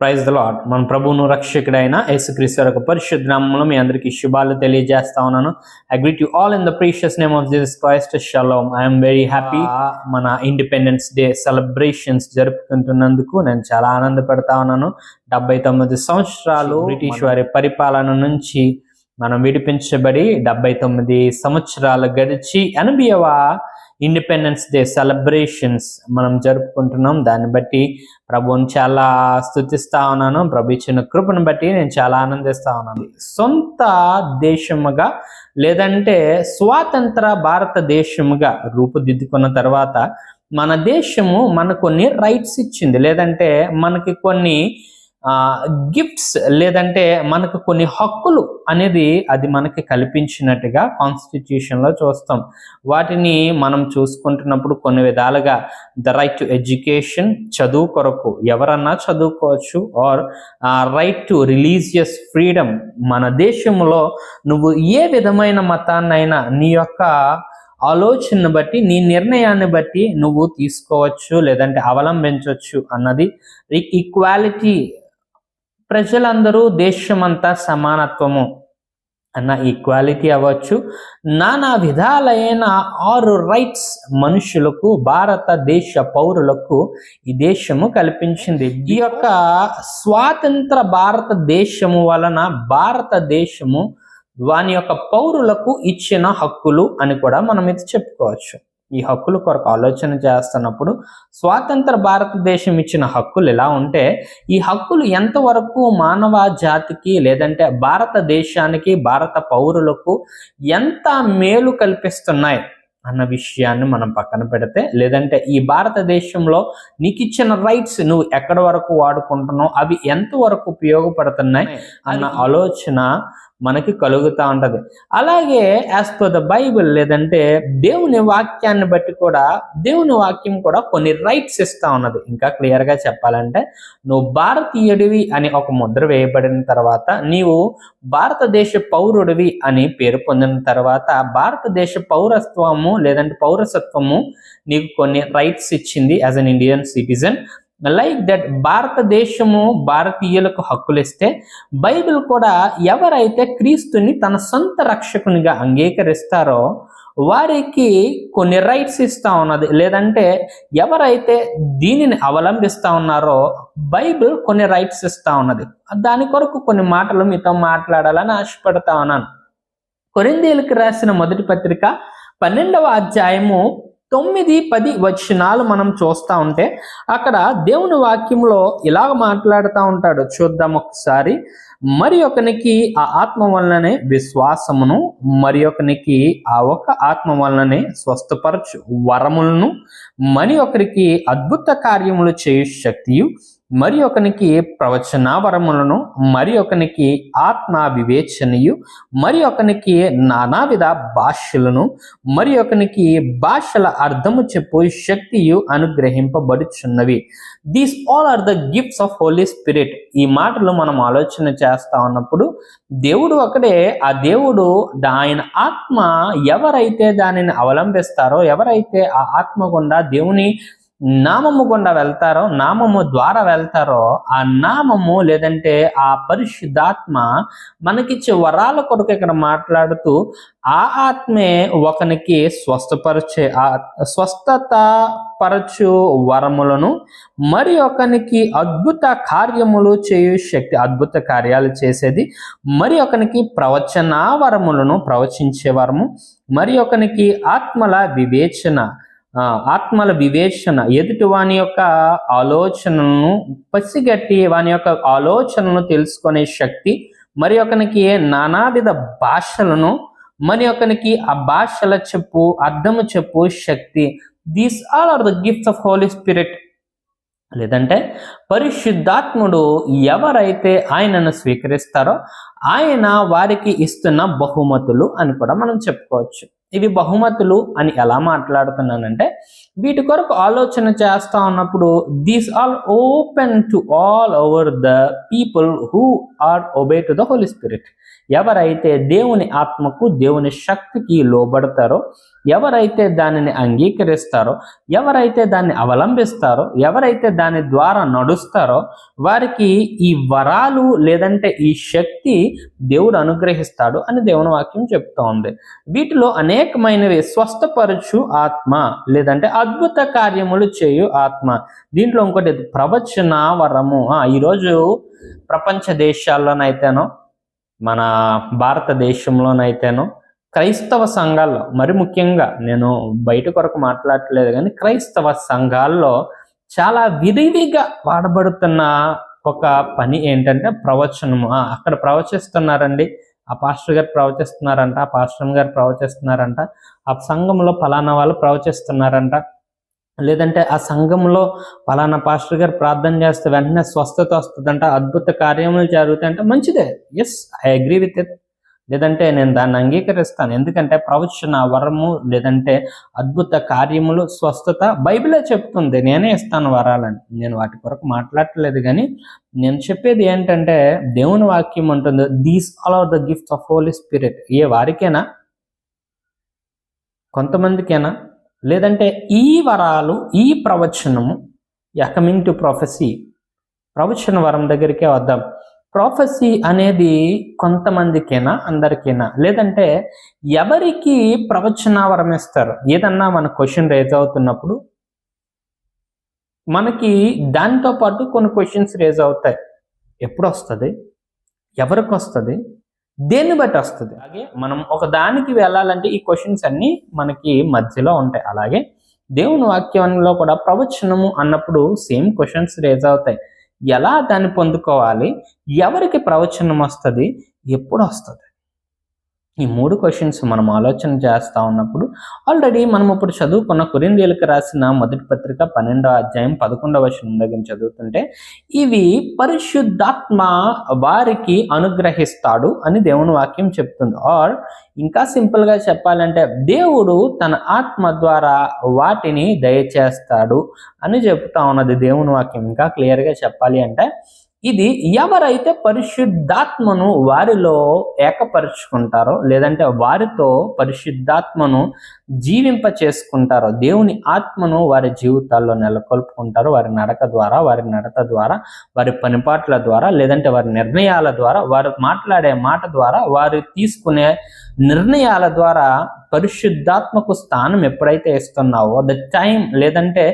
Praise the lord. మన ప్రభువును రక్షకుడైన యేసుక్రీస్తు యొక్క పరిశుద్ధ నామములో మీ అందరికీ శుభాలు తెలియజేస్తా ఉన్నాను. I greet you all in the precious name of Jesus Christ. Shalom. I'm very happy. మన ఇండిపెండెన్స్ డే సెలబ్రేషన్స్ జరుపుకుంటున్నందుకు నేను చాలా ఆనందపడతా ఉన్నాను. 79 సంవత్సరాలు బ్రిటిష్ వారి పరిపాలన నుంచి మనం విడిపించబడి 79 సంవత్సరాలు గడిచి 80వ ఇండిపెండెన్స్ డే సెలబ్రేషన్స్ మనం జరుపుకుంటున్నాం. దాన్ని బట్టి ప్రభువుని చాలా స్తుతిస్తా ఉన్నాను. ప్రభు ఇచ్చిన కృపను బట్టి నేను చాలా ఆనందిస్తా ఉన్నాను. సొంత దేశముగా లేదంటే స్వాతంత్ర భారతదేశముగా రూపుదిద్దుకున్న తర్వాత మన దేశము మనకు కొన్ని రైట్స్ ఇచ్చింది, లేదంటే మనకి కొన్ని గిఫ్ట్స్, లేదంటే మనకు కొన్ని హక్కులు అనేది అది మనకి కల్పించినట్టుగా కాన్స్టిట్యూషన్లో చూస్తాం. వాటిని మనం చూసుకుంటున్నప్పుడు కొన్ని విధాలుగా ద రైట్ టు ఎడ్యుకేషన్, చదువు కొరకు ఎవరన్నా చదువుకోవచ్చు, or right to religious freedom, మన దేశంలో నువ్వు ఏ విధమైన మతాన్నైనా నీ యొక్క ఆలోచనను బట్టి నీ నిర్ణయాన్ని బట్టి నువ్వు తీసుకోవచ్చు, లేదంటే అవలంబించవచ్చు అన్నది. ఈక్వాలిటీ, ప్రజలందరూ దేశమంతా సమానత్వము అన్న ఈక్వాలిటీ అవ్వచ్చు. నానా విధాలైన 6 రైట్స్ మనుషులకు, భారతదేశ పౌరులకు ఈ దేశము కల్పించింది. ఈ యొక్క స్వాతంత్ర భారతదేశము వలన భారతదేశము వాని యొక్క పౌరులకు ఇచ్చిన హక్కులు అని కూడా మనం ఇది చెప్పుకోవచ్చు. ఈ హక్కుల కొరకు ఆలోచన చేస్తున్నప్పుడు స్వాతంత్ర భారతదేశం ఇచ్చిన హక్కులు ఎలా ఉంటే, ఈ హక్కులు ఎంతవరకు మానవ జాతికి లేదంటే భారతదేశానికి, భారత పౌరులకు ఎంత మేలు కల్పిస్తున్నాయి అన్న విషయాన్ని మనం పక్కన పెడితే, లేదంటే ఈ భారతదేశంలో నీకు ఇచ్చిన రైట్స్ నువ్వు ఎక్కడి వరకు వాడుకుంటున్నావు, అవి ఎంతవరకు ఉపయోగపడుతున్నాయి అన్న ఆలోచన మనకి కలుగుతూ ఉంటుంది. అలాగే యాజ్ పర్ ద బైబిల్, లేదంటే దేవుని వాక్యాన్ని బట్టి కూడా దేవుని వాక్యం కూడా కొన్ని రైట్స్ ఇస్తూ ఉన్నది. ఇంకా క్లియర్గా చెప్పాలంటే, నువ్వు భారతీయుడివి అని ఒక ముద్ర వేయబడిన తర్వాత, నీవు భారతదేశ పౌరుడివి అని పేరు పొందిన తర్వాత, భారతదేశ పౌరత్వము లేదంటే పౌరసత్వము నీకు కొన్ని రైట్స్ ఇచ్చింది as an Indian citizen. Like that భారతదేశము భారతీయులకు హక్కులు ఇస్తే, బైబిల్ కూడా ఎవరైతే క్రీస్తుని తన సొంత రక్షకునిగా అంగీకరిస్తారో వారికి కొన్ని రైట్స్ ఇస్తా ఉన్నది. లేదంటే ఎవరైతే దీనిని అవలంబిస్తా ఉన్నారో బైబిల్ కొన్ని రైట్స్ ఇస్తా ఉన్నది. దాని కొరకు కొన్ని మాటలు మీతో మాట్లాడాలని ఆశపడతా ఉన్నాను. కొరింథీయులకు రాసిన మొదటి పత్రిక 12వ అధ్యాయము 9-10 వచనాలు మనం చూస్తూ ఉంటే, అక్కడ దేవుని వాక్యంలో ఇలాగ మాట్లాడుతూ ఉంటాడు. చూద్దాం ఒకసారి. మరి ఒకనికి ఆ ఆత్మ వలననే విశ్వాసమును, మరి ఒకనికి ఆ ఒక ఆత్మ వలననే స్వస్థపరచు వరములను, మరి ఒకరికి అద్భుత కార్యములు చేయు శక్తియు, మరి ఒకనికి ప్రవచన వరములను, మరి ఒకనికి ఆత్మ వివేచనయు, మరి ఒకనికి నానావిధ భాషలను, మరి ఒకనికి భాషల అర్థము చెప్పు శక్తియు అనుగ్రహింపబడుచున్నవి. These all are the gifts of Holy Spirit. ఈ మాటలు మనం ఆలోచన చేస్తా ఉన్నప్పుడు దేవుడు ఒకడే. ఆ దేవుడు ఆయన ఆత్మ ఎవరైతే దానిని అవలంబిస్తారో, ఎవరైతే ఆ ఆత్మ గుండా దేవుని నామము గుండా వెళ్తారో, నామము ద్వారా వెళ్తారో, ఆ నామము లేదంటే ఆ పరిశుద్ధాత్మ మనకిచ్చే వరాల కొరకు ఇక్కడ మాట్లాడుతూ, ఆ ఆత్మే ఒకనికి స్వస్థత పరచు వరములను, మరి ఒకనికి అద్భుత కార్యములు చేయు శక్తి, అద్భుత కార్యాలు చేసేది, మరి ఒకనికి ప్రవచన వరములను, ప్రవచించే వరము, మరి ఒకనికి ఆత్మల వివేచన, ఎదుటి వాని యొక్క ఆలోచనలను పసిగట్టి వాని యొక్క ఆలోచనలను తెలుసుకునే శక్తి, మరి ఒకనికి నానావిధ భాషలను, మరి ఒకనికి ఆ భాషల చెప్పు అర్థము చెప్పు శక్తి. These all are the gifts of Holy Spirit. లేదంటే పరిశుద్ధాత్ముడు ఎవరైతే ఆయనను స్వీకరిస్తారో ఆయన వారికి ఇస్తున్న బహుమతులు అని కూడా మనం చెప్పుకోవచ్చు. ఇవి బహుమతులు అని ఎలా మాట్లాడుతున్నానంటే, వీటి కొరకు ఆలోచన చేస్తా ఉన్నప్పుడు these all open to all over the people who are obey to the holy spirit. ఎవరైతే దేవుని ఆత్మకు దేవుని శక్తికి లోబడతారో, ఎవరైతే దానిని అంగీకరిస్తారో, ఎవరైతే దాన్ని అవలంబిస్తారో, ఎవరైతే దాని ద్వారా నడుస్తారో వారికి ఈ వరాలు లేదంటే ఈ శక్తి దేవుడు అనుగ్రహిస్తాడు అని దేవుని వాక్యం చెప్తా ఉంది. వీటిలో అనేకమైనవి స్వస్థపరచు ఆత్మ లేదంటే అద్భుత కార్యములు చేయు ఆత్మ. దీంట్లో ఇంకోటి ప్రవచన వరము. ఈరోజు ప్రపంచ దేశాల్లోనైతేనో మన భారతదేశంలోనైతేనో క్రైస్తవ సంఘాల్లో, మరి ముఖ్యంగా నేను బయట కొరకు మాట్లాడట్లేదు కానీ క్రైస్తవ సంఘాల్లో చాలా విరివిగా వాడబడుతున్న ఒక పని ఏంటంటే ప్రవచనము. అక్కడ ప్రవచిస్తున్నారండి, ఆ పాస్టర్ గారు ప్రవచిస్తున్నారంట, ఆ పాస్టర్ గారు ప్రవచిస్తున్నారంట, ఆ సంఘంలో ఫలానా వాళ్ళు ప్రవచిస్తున్నారంట, లేదంటే ఆ సంఘంలో ఫలానా పాస్టర్ గారు ప్రార్థన చేస్తే వెంటనే స్వస్థత వస్తుందంట, అద్భుత కార్యములు జరుగుతాయంట. మంచిదే, yes, I agree with it. లేదంటే నేను దాన్ని అంగీకరిస్తాను. ఎందుకంటే ప్రవచన వరము లేదంటే అద్భుత కార్యములు, స్వస్థత బైబిలే చెప్తుంది. నేనే ఇస్తాను వరాలని. నేను వాటి కొరకు మాట్లాడట్లేదు కానీ నేను చెప్పేది ఏంటంటే దేవుని వాక్యం ఉంటుంది, these all are the gifts of Holy Spirit. వారికైనా, కొంతమందికైనా, లేదంటే ఈ వరాలు, ఈ ప్రవచనము, కమింగ్ టు ప్రొఫెసీ, ప్రవచన వరం దగ్గరికే వద్దాం. ప్రొఫెసీ అనేది కొంతమందికైనా, అందరికైనా, లేదంటే ఎవరికి ప్రవచన వరం ఇస్తారు? ఏదన్నా మన క్వశ్చన్ రేజ్ అవుతున్నప్పుడు మనకి దాంతో పాటు కొన్ని క్వశ్చన్స్ రేజ్ అవుతాయి. ఎప్పుడు వస్తుంది, ఎవరికి వస్తుంది, దేన్ని బట్టి వస్తుంది? అలాగే మనం ఒక దానికి వెళ్ళాలంటే ఈ క్వశ్చన్స్ అన్నీ మనకి మధ్యలో ఉంటాయి. అలాగే దేవుని వాక్యంలో కూడా ప్రవచనము అన్నప్పుడు సేమ్ క్వశ్చన్స్ రేజ్ అవుతాయి. ఎలా దాన్ని పొందుకోవాలి, ఎవరికి ప్రవచనం వస్తుంది, ఎప్పుడు వస్తుంది? ఈ 3 క్వశ్చన్స్ మనం ఆలోచన చేస్తూ ఉన్నప్పుడు ఆల్రెడీ మనం ఇప్పుడు చదువుకున్న కొరింథీయులకు రాసిన మొదటి పత్రిక 12వ అధ్యాయం 11వ వచనం దగ్గర చదువుతుంటే ఇవి పరిశుద్ధాత్మ వారికి అనుగ్రహిస్తాడు అని దేవుని వాక్యం చెప్తుంది. ఆర్ ఇంకా సింపుల్గా చెప్పాలంటే దేవుడు తన ఆత్మ ద్వారా వాటిని దయచేస్తాడు అని చెప్తా ఉన్నది దేవుని వాక్యం. ఇంకా క్లియర్గా చెప్పాలి అంటే ఇది ఎవరైతే పరిశుద్ధాత్మను వారిలో ఏకపరుచుకుంటారో, లేదంటే వారితో పరిశుద్ధాత్మను జీవింప చేసుకుంటారో, దేవుని ఆత్మను వారి జీవితాల్లో నెలకొల్పుకుంటారో, వారి నడక ద్వారా, వారి నడత ద్వారా, వారి పనిపాట్ల ద్వారా, లేదంటే వారి నిర్ణయాల ద్వారా, వారు మాట్లాడే మాట ద్వారా, వారు తీసుకునే నిర్ణయాల ద్వారా పరిశుద్ధాత్మకు స్థానం ఎప్పుడైతే ఇస్తున్నావో, ద టైం లేదంటే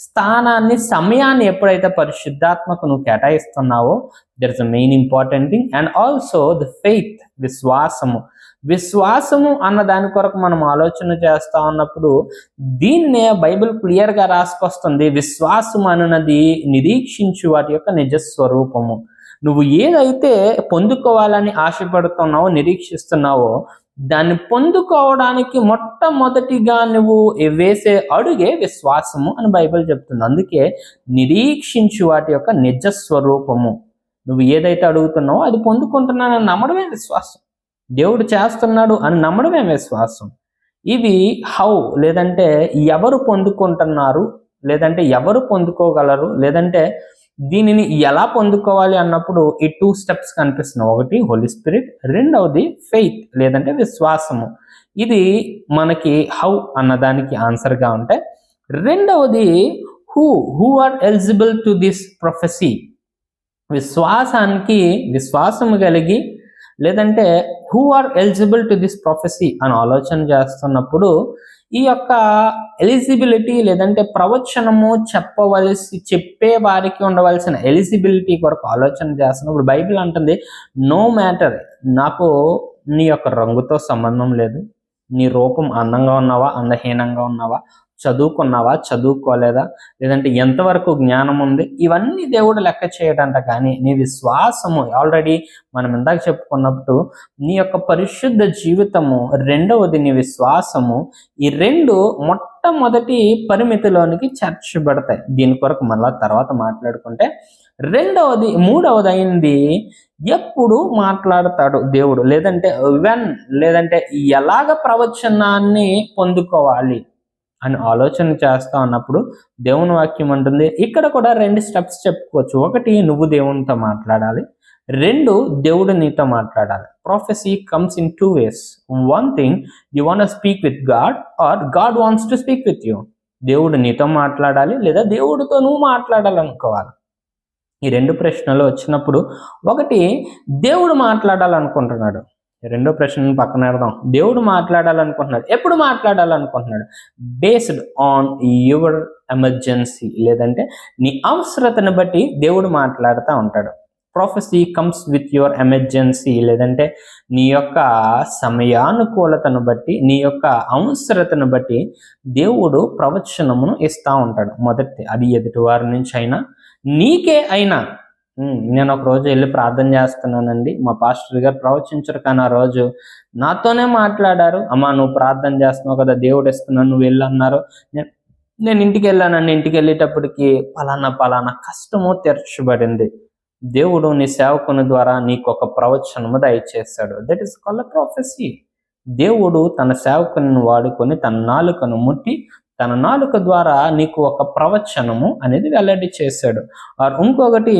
స్థానాన్ని, సమయాన్ని ఎప్పుడైతే పరిశుద్ధాత్మకు నువ్వు కేటాయిస్తున్నావో, there is a main important thing. And also the faith, విశ్వాసము అన్న దాని కొరకు మనం ఆలోచన చేస్తా ఉన్నప్పుడు దీన్నే బైబిల్ క్లియర్గా రాసుకొస్తుంది. విశ్వాసం అన్నది నిరీక్షించు వాటి యొక్క నిజస్వరూపము. నువ్వు ఏదైతే పొందుకోవాలని ఆశపడుతున్నావో, నిరీక్షిస్తున్నావో, దాన్ని పొందుకోవడానికి మొట్టమొదటిగా నువ్వు వేసే అడుగే విశ్వాసము అని బైబిల్ చెప్తుంది. అందుకే నిరీక్షించు వాటి యొక్క నిజస్వరూపము. నువ్వు ఏదైతే అడుగుతున్నావో అది పొందుకుంటున్నానని నమ్మడమే విశ్వాసం. దేవుడు చేస్తున్నాడు అని నమ్మడమే విశ్వాసం. ఇవి హౌ, లేదంటే ఎవరు పొందుకుంటున్నారు, లేదంటే ఎవరు పొందుకోగలరు, లేదంటే దీనిని ఎలా పొందుకోవాలి అన్నప్పుడు ఈ 2 స్టెప్స్ కనిపిస్తున్నాయి. ఒకటి హోలీ స్పిరిట్, రెండవది ఫెయిత్ లేదంటే విశ్వాసము. ఇది మనకి హౌ అన్నదానికి ఆన్సర్గా ఉంటే, రెండవది who are eligible to this prophecy. విశ్వాసము కలిగి లేదంటే who are eligible to this prophecy అని ఆలోచన చేస్తున్నప్పుడు ఈ యొక్క ఎలిజిబిలిటీ లేదంటే ప్రవచనము చెప్పే వారికి ఉండవలసిన ఎలిజిబిలిటీ కొరకు ఆలోచన చేస్తున్నప్పుడు బైబిల్ అంటుంది, నో మ్యాటర్, నాకు నీ యొక్క రంగుతో సంబంధం లేదు, నీ రూపం అందంగా ఉన్నావా, అందహీనంగా ఉన్నావా, చదువుకున్నావా, చదువుకోలేదా, లేదంటే ఎంతవరకు జ్ఞానం ఉంది, ఇవన్నీ దేవుడు లెక్క చేయడంట. కానీ నీ విశ్వాసము, ఆల్రెడీ మనం ఇందాక చెప్పుకున్నప్పుడు నీ యొక్క పరిశుద్ధ జీవితము, రెండవది నీ విశ్వాసము, ఈ 2 మొట్టమొదటి పరిమితిలోనికి చేర్చబడతాయి. దీని కొరకు మళ్ళా తర్వాత మాట్లాడుకుంటే, మూడవది అయింది ఎప్పుడు మాట్లాడతాడు దేవుడు, లేదంటే వెన్, లేదంటే ఎలాగ ప్రవచనాన్ని పొందుకోవాలి అని ఆలోచన చేస్తా ఉన్నప్పుడు దేవుని వాక్యం అంటుంది, ఇక్కడ కూడా 2 స్టెప్స్ చెప్పుకోవచ్చు. ఒకటి, నువ్వు దేవునితో మాట్లాడాలి. 2, దేవుడు నీతో మాట్లాడాలి. Prophecy comes in 2 ways. One thing, you want to speak with God or God wants to speak with you. దేవుడు నీతో మాట్లాడాలి, లేదా దేవుడితో నువ్వు మాట్లాడాలనుకోవాలి. ఈ 2 ప్రశ్నలు వచ్చినప్పుడు, ఒకటి, దేవుడు మాట్లాడాలనుకుంటున్నాడు. రెండో ప్రశ్నను పక్కన పెడదాం. దేవుడు మాట్లాడాలనుకుంటున్నాడు. ఎప్పుడు మాట్లాడాలనుకుంటున్నాడు? బేస్డ్ ఆన్ యువర్ ఎమర్జెన్సీ, లేదంటే నీ అవసరతను బట్టి దేవుడు మాట్లాడుతూ ఉంటాడు. ప్రొఫెసీ కమ్స్ విత్ యువర్ ఎమర్జెన్సీ, లేదంటే నీ యొక్క సమయానుకూలతను బట్టి, నీ యొక్క అవసరతను బట్టి దేవుడు ప్రవచనమును ఇస్తూ ఉంటాడు. మొదటి, అది ఎదుటి వారి నుంచి అయినా నీకే అయినా. నేను ఒక రోజు వెళ్ళి ప్రార్థన చేస్తున్నానండి, మా పాస్టర్ గారు ప్రవచించరు, కానీ ఆ రోజు నాతోనే మాట్లాడారు. అమ్మా, నువ్వు ప్రార్థన చేస్తున్నావు కదా, దేవుడు ఇస్తున్నాను, నువ్వు వెళ్ళి అన్నారు. నేను ఇంటికి వెళ్ళానండి. ఇంటికి వెళ్ళేటప్పటికి పలానా కష్టము తీర్చబడింది. దేవుడు నీ సేవకుని ద్వారా నీకు ఒక ప్రవచనము దయచేశాడు. That is called prophecy. దేవుడు తన సేవకుని వాడుకొని తన నాలుకను ముట్టి తన నాలుక ద్వారా నీకు ఒక ప్రవచనము అనేది వెల్లడి చేశాడు. ఇంకొకటి,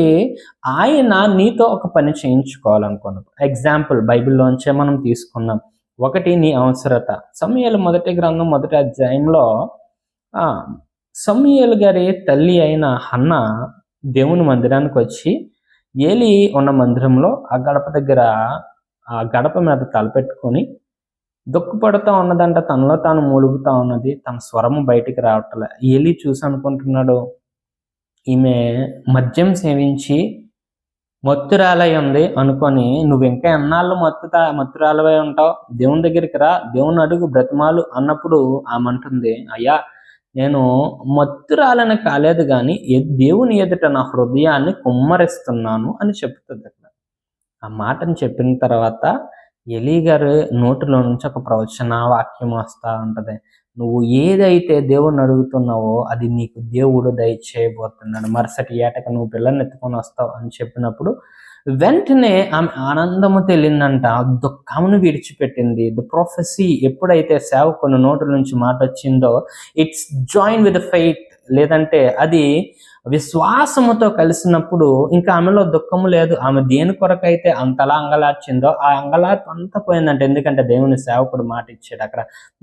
ఆయన నీతో ఒక పని చేయించుకోవాలనుకున్నాడు. ఎగ్జాంపుల్ బైబిల్లోంచే మనం తీసుకున్నాం. ఒకటి, నీ అవసరత. సమూయేలు మొదటి గ్రంథం 1వ అధ్యాయంలో సమూయేలు గారి తల్లి అయిన హన్న దేవుని మందిరానికి వచ్చి ఏలి ఉన్న మందిరంలో ఆ గడప దగ్గర ఆ గడప మీద తలపెట్టుకొని దుఃఖపడుతూ ఉన్నదంట. తనలో తాను మూలుగుతూ ఉన్నది. తన స్వరము బయటికి రావట్లే. ఏలి చూసి అనుకుంటున్నాడు, ఈమె మద్యం సేవించి మత్తురాలై ఉంది అనుకొని, నువ్వు ఇంకా ఎన్నాళ్ళు మత్తురాలవై ఉంటావు, దేవుని దగ్గరికి రా, దేవుని అడుగు, బ్రతిమాలు అన్నప్పుడు ఆమె అంటుంది, అయ్యా, నేను మత్తురాలని కాలేదు కానీ దేవుని ఎదుట నా హృదయాన్ని కుమ్మరిస్తున్నాను అని చెప్తుంది. ఆ మాటను చెప్పిన తర్వాత ఎలీ గారు నోటిలో నుంచి ఒక ప్రవచన వాక్యం వస్తూ ఉంటుంది. నువ్వు ఏదైతే దేవుని అడుగుతున్నావో అది నీకు దేవుడు దయచేయబోతున్నాడు. మరుసటి ఏటక నువ్వు పిల్లల్ని ఎత్తుకొని వస్తావు అని చెప్పినప్పుడు వెంటనే ఆమె ఆనందము తెలియదంట. దుఃఖమును విడిచిపెట్టింది. ద ప్రొఫెసీ ఎప్పుడైతే సేవకుని నోటి నుంచి మాట వచ్చిందో, ఇట్స్ జాయిన్ విత్ ఫెయిత్, లేదంటే అది విశ్వాసముతో కలిసినప్పుడు ఇంకా ఆమెలో దుఃఖము లేదు. ఆమె దేని కొరకైతే అంతలా అంగలార్చిందో ఆ అంగలార్పు అంతా పోయిందంటే, ఎందుకంటే దేవుని సేవకుడు మాట ఇచ్చాడు. అక్కడ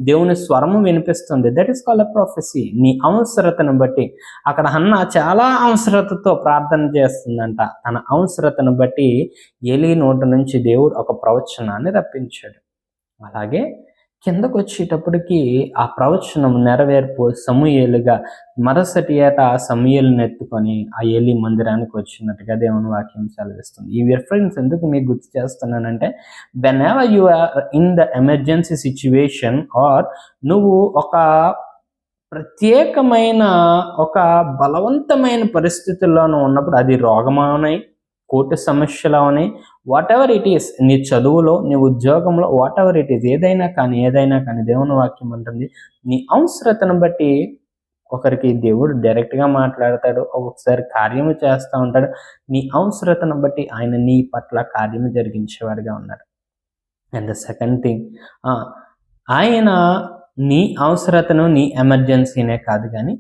దేవుని స్వరము వినిపిస్తుంది. That is called ప్రొఫెసీ. నీ అవసరతను బట్టి. అక్కడ హన్న చాలా అవసరతతో ప్రార్థన చేస్తుందంట. తన అవసరతను బట్టి ఏలీ నోటి నుంచి దేవుడు ఒక ప్రవచనాన్ని రప్పించాడు. అలాగే కిందకు వచ్చేటప్పటికి ఆ ప్రవచనం నెరవేర్పు సమూయేలుగా మరుసటి ఏట సమూయేలుని ఎత్తుకొని ఆ ఏలీ మందిరానికి వచ్చినట్టుగా దేవుని వాక్యం సెలవిస్తుంది. ఈ రిఫరెన్స్ ఎందుకు మీకు గుర్తు చేస్తున్నానంటే, whenever you are in the emergency situation, or నువ్వు ఒక ప్రత్యేకమైన ఒక బలవంతమైన పరిస్థితుల్లోనూ ఉన్నప్పుడు, అది రోగమవనై, కోర్టు సమస్యలవని, వాట్ ఎవర్ ఇట్ ఈస్, నీ చదువులో, నీ ఉద్యోగంలో, వాట్ ఎవర్ ఇట్ ఈస్, ఏదైనా కానీ దేవుని వాక్యం అంటుంది, నీ అవసరతను బట్టి ఒకరికి దేవుడు డైరెక్ట్గా మాట్లాడతాడు, ఒక్కొక్కసారి కార్యము చేస్తూ ఉంటాడు. నీ అవసరతను బట్టి ఆయన నీ పట్ల కార్యము జరిగించేవాడిగా ఉన్నాడు. అండ్ ద సెకండ్ థింగ్, ఆయన నీ అవసరతను, నీ ఎమర్జెన్సీనే కాదు కానీ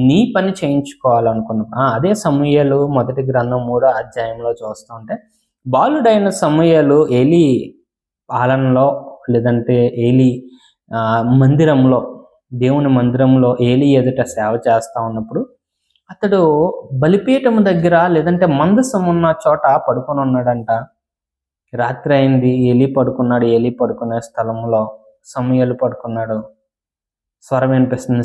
నీ పని చేయించుకోవాలనుకున్నా. అదే సమూయేలు మొదటి గ్రంథం 3వ అధ్యాయంలో చూస్తూ ఉంటే, బాలుడైన సమూయేలు ఏలీ పాలనలో, లేదంటే ఏలీ మందిరంలో, దేవుని మందిరంలో ఏలీ ఎదుట సేవ చేస్తూ ఉన్నప్పుడు అతడు బలిపీఠం దగ్గర, లేదంటే మందసం ఉన్న చోట పడుకొని ఉన్నాడంట. రాత్రి అయింది, ఏలీ పడుకున్నాడు. ఏలీ పడుకునే స్థలంలో సమూయేలు పడుకున్నాడు. స్వరం వినిపిస్తుంది,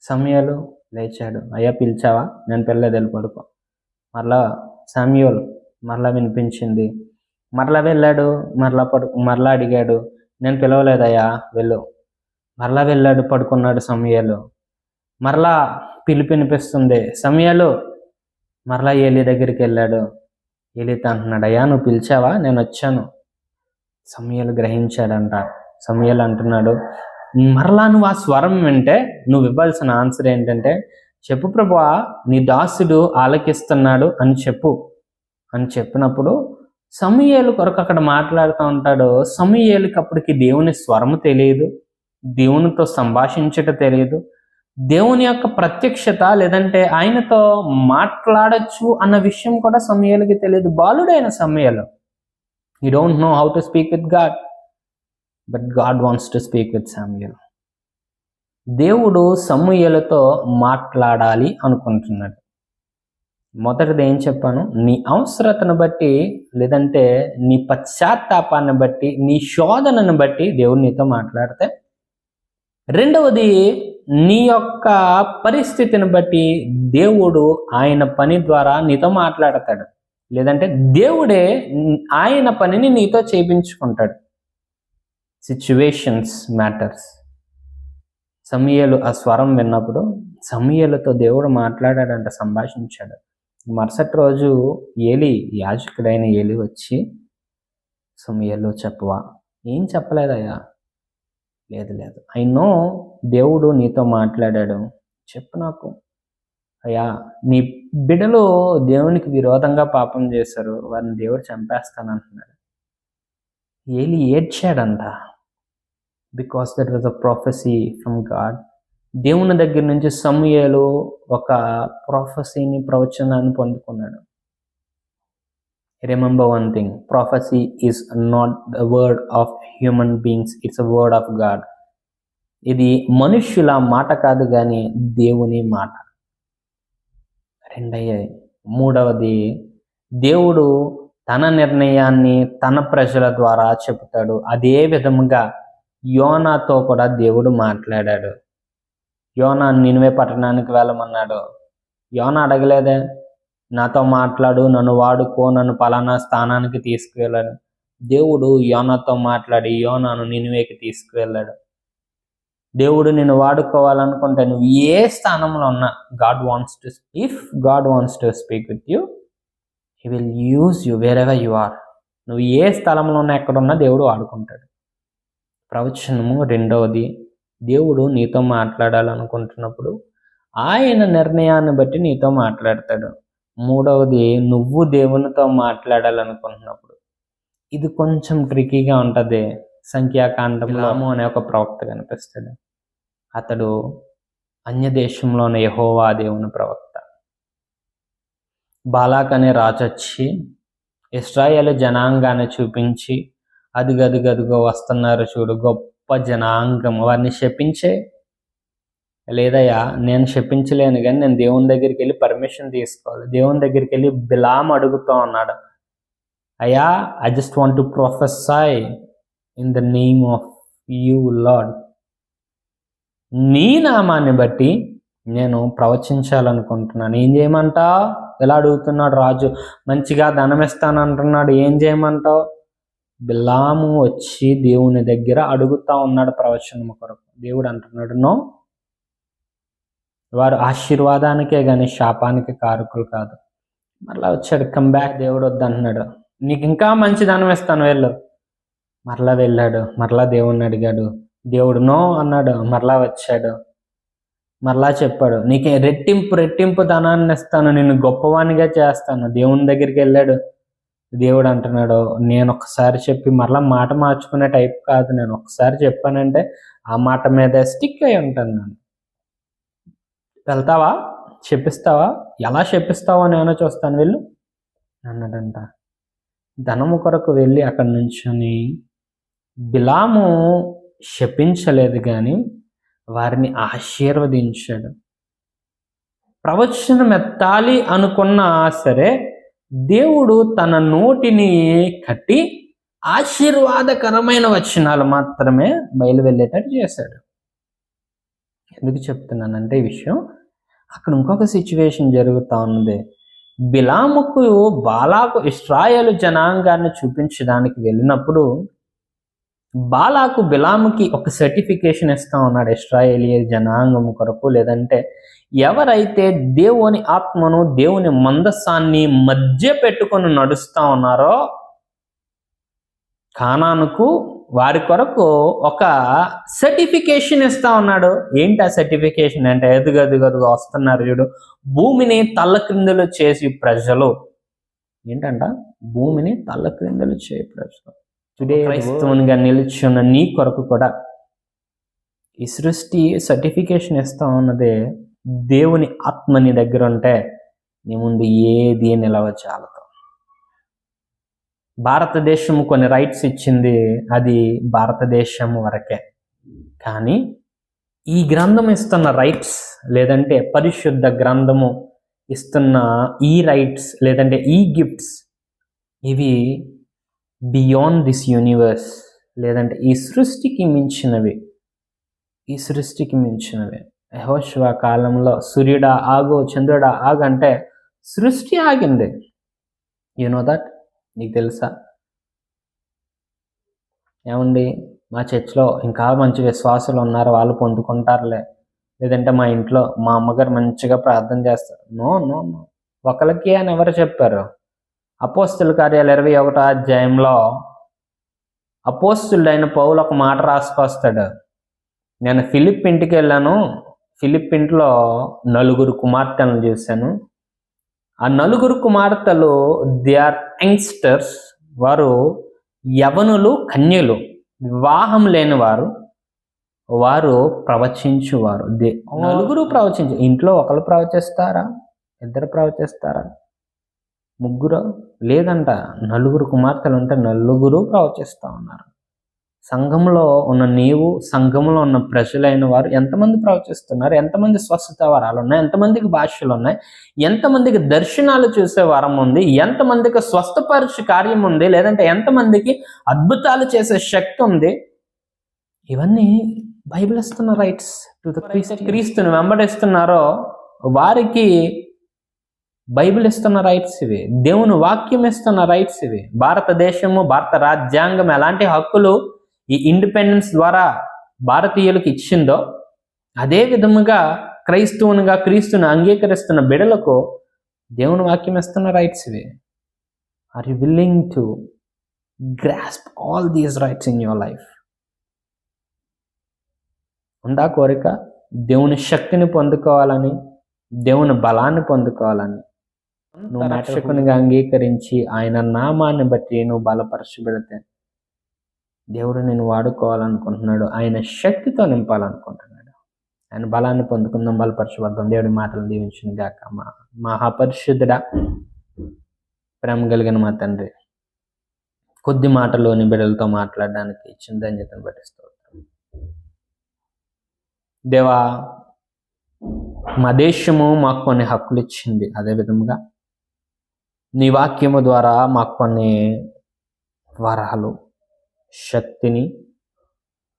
సమూయేలు లేచాడు. అయ్యా, పిలిచావా? నేను పిల్లలేదు, వెళ్ళి పడుకో. మరలా వినిపించింది. మరలా వెళ్ళాడు, మరలా అడిగాడు, నేను పిలవలేదయ్యా, వెళ్ళు. మరలా వెళ్ళాడు, పడుకున్నాడు సమూయేలు. మరలా పిలుపు వినిపిస్తుంది, సమూయేలు. మరలా ఏలీ దగ్గరికి వెళ్ళాడు. ఏలీతో అంటున్నాడు, అయ్యా, నువ్వు పిలిచావా? నేను వచ్చాను. సమూయేలు గ్రహించాడంట. సమూయేలు అంటున్నాడు, మరలా నువ్వు ఆ స్వరం వింటే నువ్వు ఇవ్వాల్సిన ఆన్సర్ ఏంటంటే, చెప్పు ప్రభువా, నీ దాసుడు ఆలకిస్తున్నాడు అని చెప్పు అని చెప్పినప్పుడు సమూయేలు కొరకు అక్కడ మాట్లాడుతూ ఉంటాడు. సమూయేలుకి అప్పటికి దేవుని స్వరము తెలియదు, దేవునితో సంభాషించట తెలియదు, దేవుని యొక్క ప్రత్యక్షత లేదంటే ఆయనతో మాట్లాడచ్చు అన్న విషయం కూడా సమూయేలుకి తెలియదు. బాలుడైన సమూయేలు, he don't know how to speak with God, but God wants to speak with Samuel. దేవుడు సమూయేలుతో మాట్లాడాలి అనుకుంటున్నాడు. మొదటిది ఏం చెప్పాను, నీ అవసరతను బట్టి లేదంటే నీ పశ్చాత్తాపాన్ని బట్టి నీ శోధనను బట్టి దేవుడు నీతో మాట్లాడితే, రెండవది నీ యొక్క పరిస్థితిని బట్టి దేవుడు ఆయన పని ద్వారా నీతో మాట్లాడతాడు, లేదంటే దేవుడే ఆయన పనిని నీతో చేయించుకుంటాడు. Situations matters. సమూయేలు ఆ స్వరం విన్నప్పుడు సమూయేలుతో దేవుడు మాట్లాడాడంట, సంభాషించాడు. మరుసటి రోజు యాజకుడైన ఏలి వచ్చి, సమూయేలు చెప్పవా? ఏం చెప్పలేదయ్యా. లేదు, ఐ నో దేవుడు నీతో మాట్లాడాడు, చెప్పు నాకు. అయ్యా, నీ బిడ్డలు దేవునికి విరోధంగా పాపం చేశారు, వారిని దేవుడు చంపేస్తానంటున్నాడు. ఏలి ఏడ్చాడంట, because that was a prophecy from God. దేవుని దగ్గర నుంచి సమూయేలు ఒక ప్రొఫెసీని, ప్రవచనాన్ని పొందుకున్నాడు. Remember one thing, prophecy is not the word of human beings, it's a word of God. ఇది మనుష్యుల మాట కాదు కానీ దేవుని మాట. రెండయ్యాయి. మూడవది, దేవుడు తన నిర్ణయాన్ని తన ప్రజల ద్వారా చెబుతాడు. అదే విధముగా యోనాతో కూడా దేవుడు మాట్లాడాడు. యోనా నినివే పట్టణానికి వెళ్ళమన్నాడు. యోనా అడగలేదే, నాతో మాట్లాడు, నన్ను వాడుకో, నన్ను పలానా స్థానానికి తీసుకువెళ్ళాడు. దేవుడు యోనాతో మాట్లాడి యోనాను నినివేకి తీసుకువెళ్ళాడు. దేవుడు నిన్ను వాడుకోవాలనుకుంటే నువ్వు ఏ స్థానంలో ఉన్నా, if God wants to speak with you, he will use you wherever you are. నువ్వు ఏ స్థలంలో ఉన్నా, ఎక్కడున్నా దేవుడు వాడుకుంటాడు. ప్రవచనము రెండవది, దేవుడు నీతో మాట్లాడాలనుకుంటున్నప్పుడు ఆయన నిర్ణయాన్ని బట్టి నీతో మాట్లాడతాడు. మూడవది, నువ్వు దేవునితో మాట్లాడాలనుకుంటున్నప్పుడు, ఇది కొంచెం ట్రికీగా ఉంటుంది. సంఖ్యాకాండంలో అనే ఒక ప్రవక్త కనిపిస్తాడు. అతడు అన్యదేశంలోని యెహోవా దేవుని ప్రవక్త. బాలాక్ అనే రాజు వచ్చి ఇశ్రాయేలు జనాంగాన్ని చూపించి, అదిగదిగదిగో వస్తున్నారు చూడు, గొప్ప జనాంగం, వారిని శపించే. లేదయ్యా, నేను శపించలేను, కానీ నేను దేవుని దగ్గరికి వెళ్ళి పర్మిషన్ తీసుకోవాలి. దేవుని దగ్గరికి వెళ్ళి బిలాము అడుగుతూ ఉన్నాడు, అయ్యా, I just want to prophesy in the name of you lord. నీ నామాన్ని బట్టి నేను ప్రవచించాలనుకుంటున్నాను, ఏం చేయమంటావు? ఎలా అడుగుతున్నాడు రాజు. మంచిగా ధనం ఇస్తానంటున్నాడు, ఏం చేయమంటావు? బిలాము వచ్చి దేవుని దగ్గర అడుగుతా ఉన్నాడు ప్రవచనము కొరకు. దేవుడు అంటున్నాడు, నో, వారు ఆశీర్వాదానికే కానీ శాపానికి కారకులు కాదు. మరలా వచ్చాడు, కమ్ బ్యాక్. దేవుడు వద్దంటున్నాడు, నీకు ఇంకా మంచి ధనం ఇస్తాను, వెళ్ళు. మరలా వెళ్ళాడు, మరలా దేవుణ్ణి అడిగాడు. దేవుడు నో అన్నాడు. మరలా వచ్చాడు, మరలా చెప్పాడు, నీకు రెట్టింపు ధనాన్ని ఇస్తాను, నిన్ను గొప్పవానిగా చేస్తాను. దేవుని దగ్గరికి వెళ్ళాడు. దేవుడు అంటున్నాడు, నేను ఒకసారి చెప్పి మరలా మాట మార్చుకునే టైప్ కాదు, నేను ఒకసారి చెప్పానంటే ఆ మాట మీద స్టిక్ అయి ఉంటాను. నేను వెళ్తావా, చెప్పిస్తావా, ఎలా చెప్పిస్తావా, నేను చూస్తాను, వెళ్ళు అన్నాడంట. ధనము కొరకు వెళ్ళి అక్కడి నుంచుని బిలాము శపించలేదు కానీ వారిని ఆశీర్వదించాడు. ప్రవచనం ఎత్తాలి అనుకున్నా సరే దేవుడు తన నోటిని కట్టి ఆశీర్వాదకరమైన వచనాలు మాత్రమే బయలు వెళ్ళేటట్టు చేశాడు. ఎందుకు చెప్తున్నానంటే ఈ విషయం, అక్కడ ఇంకొక సిచ్యువేషన్ జరుగుతూ ఉన్నది. బాలాకు ఇశ్రాయేలు జనాంగాన్ని చూపించడానికి వెళ్ళినప్పుడు బాలాకు బిలాముకి ఒక సర్టిఫికేషన్ ఇస్తా ఉన్నాడు ఇశ్రాయేలీయ జనాంగం కొరకు. లేదంటే ఎవరైతే దేవుని ఆత్మను, దేవుని మందస్సాన్ని మధ్య పెట్టుకొని నడుస్తూ ఉన్నారో కానానుకు, వారి కొరకు ఒక సర్టిఫికేషన్ ఇస్తా ఉన్నాడు. ఏంటి ఆ సర్టిఫికేషన్ అంటే, ఎదుగదుగదుగా వస్తున్నారు చూడు, భూమిని తల్లక్రిందులు చేసి ప్రజలు. ఏంటంట, భూమిని తల్లక్రిందులు చేయ ప్రజలు. టుడే క్రైస్తవునిగా నిలిచున్న నీ కొరకు కూడా ఈ సృష్టి సర్టిఫికేషన్ ఇస్తా ఉన్నదే దేవుని ఆత్మ నీ దగ్గర ఉంటే నీ ముందు ఏది నిలవచాలదు. భారతదేశం కొన్ని రైట్స్ ఇచ్చింది, అది భారతదేశం వరకే. కానీ ఈ గ్రంథం ఇస్తున్న రైట్స్, లేదంటే పరిశుద్ధ గ్రంథము ఇస్తున్న ఈ రైట్స్, లేదంటే ఈ గిఫ్ట్స్, ఇవి బియాండ్ దిస్ యూనివర్స్, లేదంటే ఈ సృష్టికి మించినవి. ఈ సృష్టికి మించినవి. యెహోషువ కాలంలో సూర్యుడా ఆగు, చంద్రుడా ఆగు అంటే సృష్టి ఆగింది. You know that? నీకు తెలుసా? ఏమండి, మా చర్చ్లో ఇంకా మంచి విశ్వాసులు ఉన్నారు, వాళ్ళు పొందుకుంటారులే, లేదంటే మా ఇంట్లో మా అమ్మగారు మంచిగా ప్రార్థన చేస్తారు. నో నో నో, ఒకరికి అని ఎవరు చెప్పారు? అపోస్తుల కార్యాలు 21వ అధ్యాయంలో అపోస్తుడైన పౌలు ఒక మాట రాసుకొస్తాడు. నేను ఫిలిప్ ఇంటికి వెళ్ళాను, ఫిలిప్ ఇంట్లో 4 కుమార్తెలను చూశాను. ఆ 4 కుమార్తెలు దే ఆర్ యంగ్స్టర్స్, వారు యవనులు, కన్యలు, వివాహం లేని వారు, వారు ప్రవచించువారు. 4 ప్రవచించు. ఇంట్లో ఒకరు ప్రవచిస్తారా? 2 ప్రవచిస్తారా? 3 లేదంట. 4 కుమార్తెలు ఉంటే 4 ప్రవచిస్తూ ఉన్నారు. సంఘంలో ఉన్న నీవు, సంఘంలో ఉన్న ప్రజలైన వారు ఎంతమంది ప్రవచిస్తున్నారు? ఎంతమంది స్వస్థత వరాలు ఉన్నాయి? ఎంతమందికి భాషలు ఉన్నాయి? ఎంతమందికి దర్శనాలు చూసే వరం ఉంది? ఎంతమందికి స్వస్థపరిచే కార్యం ఉంది? లేదంటే ఎంతమందికి అద్భుతాలు చేసే శక్తి ఉంది? ఇవన్నీ బైబిల్ ఇస్తున్న రైట్స్. క్రీస్తుని వెంబడిస్తున్నారో వారికి బైబిల్ ఇస్తున్న రైట్స్ ఇవి. దేవుని వాక్యం ఇస్తున్న రైట్స్ ఇవి. భారతదేశము, భారత రాజ్యాంగం ఎలాంటి హక్కులు ఈ ఇండిపెండెన్స్ ద్వారా భారతీయులకు ఇచ్చిందో, అదే విధముగా క్రైస్తవునిగా క్రీస్తుని అంగీకరిస్తున్న బిడలకు దేవుని వాక్యం ఇస్తున్న రైట్స్ ఇవి. Are you willing to grasp all these rights in your life? ఉందా కోరిక? దేవుని శక్తిని పొందుకోవాలని, దేవుని బలాన్ని పొందుకోవాలని, నువ్వు రక్షకునిగా అంగీకరించి ఆయన నామాన్ని బట్టి నువ్వు బలపరచబడితే దేవుడు నేను వాడుకోవాలనుకుంటున్నాడు, ఆయన శక్తితో నింపాలనుకుంటున్నాడు. ఆయన బలాన్ని పొందుకుందాం, బలపరచబడదాం. దేవుడి మాటలు దీవించును గాక. మా మహాపరిశుద్ధుడా, ప్రేమ కలిగిన మా తండ్రి, కొద్ది మాటలోని బిడ్డలతో మాట్లాడడానికి ఇచ్చిన ధన్యతను బట్టి స్తోత్రం. దేవా, మా దేశము మాకు కొన్ని హక్కులు ఇచ్చింది. అదేవిధంగా నీ వాక్యము ద్వారా మాకు కొన్ని వరాలు, శక్తిని,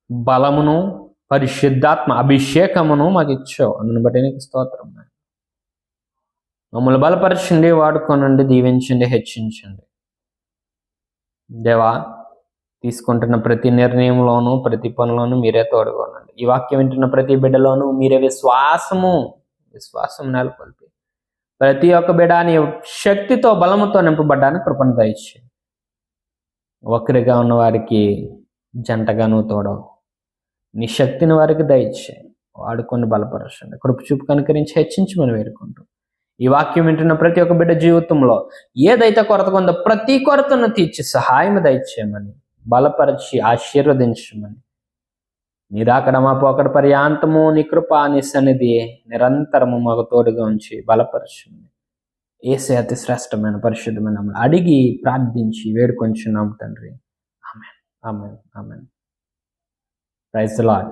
బలమును, పరిశుద్ధాత్మ అభిషేకమును మాకు ఇచ్చావు. అందుని బట్టి నీకు స్తోత్రం. మమ్మల్ని బలపరచండి, వాడుకోనండి, దీవించండి, హెచ్చించండి. దేవా, తీసుకుంటున్న ప్రతి నిర్ణయంలోనూ, ప్రతి పనిలోనూ మీరే తోడుకోనండి. ఈ వాక్యం వింటున్న ప్రతి బిడ్డలోనూ మీరే విశ్వాసం నెలకొల్పి ప్రతి ఒక్క బిడ్డ నీ శక్తితో, బలముతో నింపబడ్డానికి కృపను దయచేయి. ఒకరిగా ఉన్న వారికి జంటగా నువ్వు తోడవు. నీ శక్తిని వారికి దయచేయి. వాడుకొని బలపరచండి. కృప చూపు కనుకరించి హెచ్చించమని వేడుకుంటూ, ఈ వాక్యం వింటున్న ప్రతి ఒక్క బిడ్డ జీవితంలో ఏదైతే కొరత ఉందో ప్రతి కొరతను తీర్చి సహాయం దయచేయమని, బలపరిచి ఆశీర్వదించమని, నీ రాకడ మా పోకడ పర్యాంతము నీ కృప, నీ సన్నిధి నిరంతరము మాకు తోడుగా ఉంచి బలపరచమని యేసే అతి శ్రేష్టమైన పరిశుద్ధమైన నామములో అడిగి ప్రార్థించి వేడుకొంచున్నాము తండ్రి. ఆమేన్, ఆమేన్, ఆమేన్. Praise the lord.